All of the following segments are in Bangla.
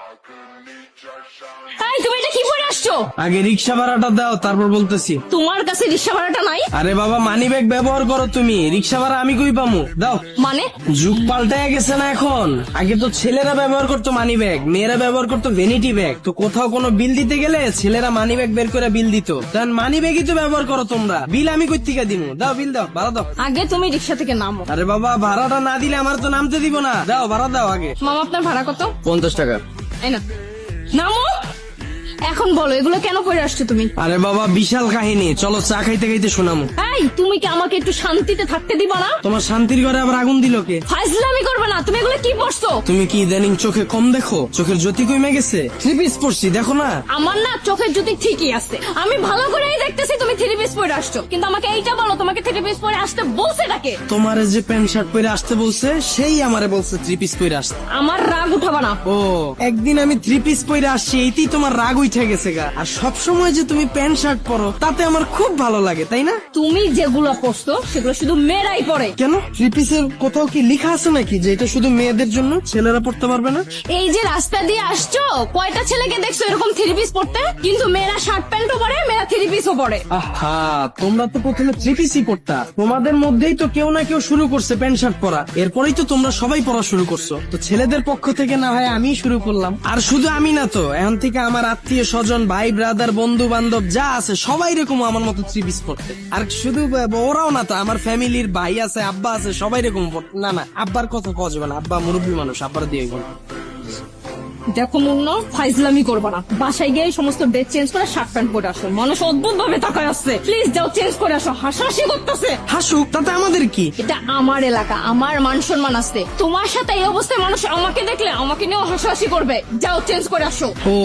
এই তুমি এটা কি পরে আসছো? আগে রিক্সা ভাড়াটা দাও, তারপর বলতেছি। তোমার কাছে রিক্সা ভাড়াটা নাই? আরে বাবা, মানি ব্যাগ ব্যবহার করো তুমি, রিক্সা ভাড়া আমি কই পামু? দাও। মানে যুগ পাল্টায় গেছে না এখন। আগে তো ছেলেরা ব্যবহার করতো মানি ব্যাগ, মেয়েরা ব্যবহার করতো ভ্যানিটি ব্যাগ। তো কোথাও কোনো বিল দিতে গেলে ছেলেরা মানি ব্যাগ বের করে বিল দিত। কারণ মানি ব্যাগই তো ব্যবহার করো তোমরা, বিল আমি কই থেকে দিমু? দাও বিল দাও, ভাড়া দাও। আগে তুমি রিক্সা থেকে নামো। আরে বাবা, ভাড়াটা না দিলে আমার তো নামতে দিব না। দাও ভাড়া দাও আগে। মামা আপনার ভাড়া কত? 50 টাকা। এই না, নামো। এখন বলো এগুলো কেন পরে আসছো তুমি? আরে বাবা, বিশাল কাহিনী, চলো চা খাইতে খাইতে শোনামু। এই তুমি কি আমাকে একটু শান্তিতে থাকতে দিবা না? তোমার শান্তির ঘরে আবার আগুন দিল কে? ফাইজলামি করবে না। তুমি এগুলো কি পড়ছো? তুমি কি ইদানিং চোখে কম দেখো? চোখের জ্যোতি কমে গেছে? থ্রি পিস পরছি, দেখো না? আমার না চোখের জ্যোতি ঠিকই আছে, আমি ভালো করেই দেখতেছি তুমি থ্রি পিস পরে আসছো। কিন্তু আমাকে এইটা বলো, তোমাকে থ্রি পিস পরে আসতে বলছে নাকি? তোমারে যে প্যান্ট শার্ট পরে আসতে বলছে, সেই আমারে বলছে থ্রি পিস পরে আসতে। আমার রাগ উঠাবা না। ও, একদিন আমি থ্রি পিস পরে আসছি, এইতেই তোমার রাগ উঠে গেছে গা। আর সব সময় যে তুমি প্যান্ট শার্ট পরো, তাতে আমার খুব ভালো লাগে, তাই না? তুমি যেগুলো পরছো সেগুলো শুধু মেয়েরাই পরে। কেন, থ্রি পিসের কোথাও কি লেখা আছে নাকি যে এটা শুধু মেয়েদের জন্য, ছেলেরা পড়তে পারবে না? এই যে রাস্তা দিয়ে আসছো, কয়টা ছেলেকে দেখছো এরকম থ্রি পিস পরতে? কিন্তু মেয়েরা শার্ট প্যান্টও পরে, মেয়েরা থ্রি পিসও পরে। আহা, তোমরা তো প্রথমে থ্রি পিসই পড়তা। তোমাদের মধ্যেই তো কেউ না কেউ শুরু করছে প্যান্ট শার্ট পরা, এরপরেই তো তোমরা সবাই পড়া শুরু করছো। তো ছেলেদের পক্ষ থেকে না হয় আমি শুরু করলাম। আর শুধু আমি না তো, এখন থেকে আমার আত্মীয় স্বজন, ভাই ব্রাদার, বন্ধু বান্ধব যা আছে সবাই এরকম আমার মতো থ্রি পিস পড়তে। আর শুধু ওরাও না তো, আমার ফ্যামিলির ভাই আছে, আব্বা আছে, সবাই এরকম পড়তে। না না, আব্বার কথা কওয়া যাবে না, আব্বা মুরব্বী মানুষ, আব্বার দিয়ে গেল। দেখো মুন্না, ফাইজলামি করবা না। বাসায় গিয়ে এই সমস্ত ড্রেস চেঞ্জ করে শার্ট প্যান্ট পরে আসো। মানুষ অদ্ভুত ভাবে তাকায় আসছে। প্লিজ যাও চেঞ্জ করে আসো। হাসাহাসি করতেছে। হাসুক, তাতে আমাদের কি? এটা আমার এলাকা, আমার মান সম্মান আছে। তোমার সাথে এই অবস্থায় মানুষ আমাকে দেখলে আমাকে নিয়েও হাসাহাসি করবে। যাও চেঞ্জ করে আসো। ও,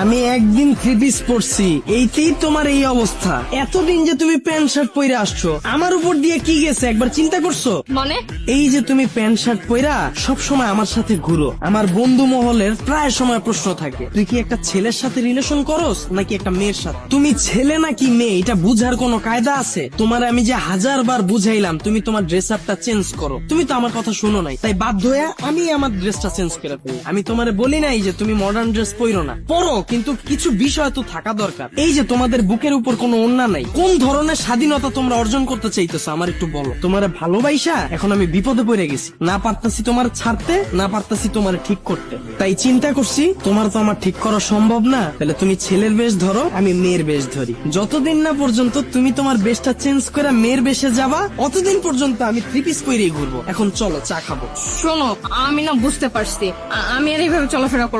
আমি একদিন থ্রি পিস পরছি, এইতেই তোমার এই অবস্থা? এতদিন যে তুমি প্যান্ট শার্ট পরে আসছো, আমার উপর দিয়ে কি গেছে একবার চিন্তা করছো? মানে এই যে তুমি প্যান্ট শার্ট পরা সব সময় আমার সাথে ঘুরো, আমার বন্ধু মহলের প্রায় সময় প্রশ্ন থাকে, তুই কি একটা ছেলের সাথে রিলেশন করস নাকি একটা মেয়ের সাথে? তুমি ছেলে নাকি মেয়ে এটা বুঝার কোনো কায়দা আছে? তোমার আমি যে 1000বার বুঝাইলাম তুমি তোমার ড্রেস আপটা চেঞ্জ করো, তুমি তো আমার কথা শুনো নাই। তাই বাধ্য হয়ে আমি আমার ড্রেসটা চেঞ্জ করে ফেলি। আমি তোমারে বলি নাই যে তুমি মডার্ন ড্রেস পরো না, পরো, কিন্তু কিছু বিষয় তো থাকা দরকার। এই যে তোমাদের বুকের উপর কোনো ওড়না নাই, কোন ধরনের স্বাধীনতা তোমরা অর্জন করতে চাইতেছো আমার একটু বলো। তোমারে ভালোবাসা এখন আমি বিপদে পড়ে গেছি, না পারতাছি তোমার ছাড়তে, না পারতাছি তোমার ঠিক করতে। তাই চিন্তা করছি তোমার তো আমার ঠিক করা সম্ভব না, তাহলে তুমি ছেলের বেশ ধরো, আমি মেয়ের বেশ ধরি। যতদিন না পর্যন্ত তুমি তোমার বেশটা চেঞ্জ করে মেয়ের বেশে যাবা, অতদিন পর্যন্ত আমি থ্রি পিস পরেই ঘুরবো। এখন চলো চা খাবো। শোনো, আমি না বুঝতে পারছি, আমি আর এইভাবে চলাফেরা করবো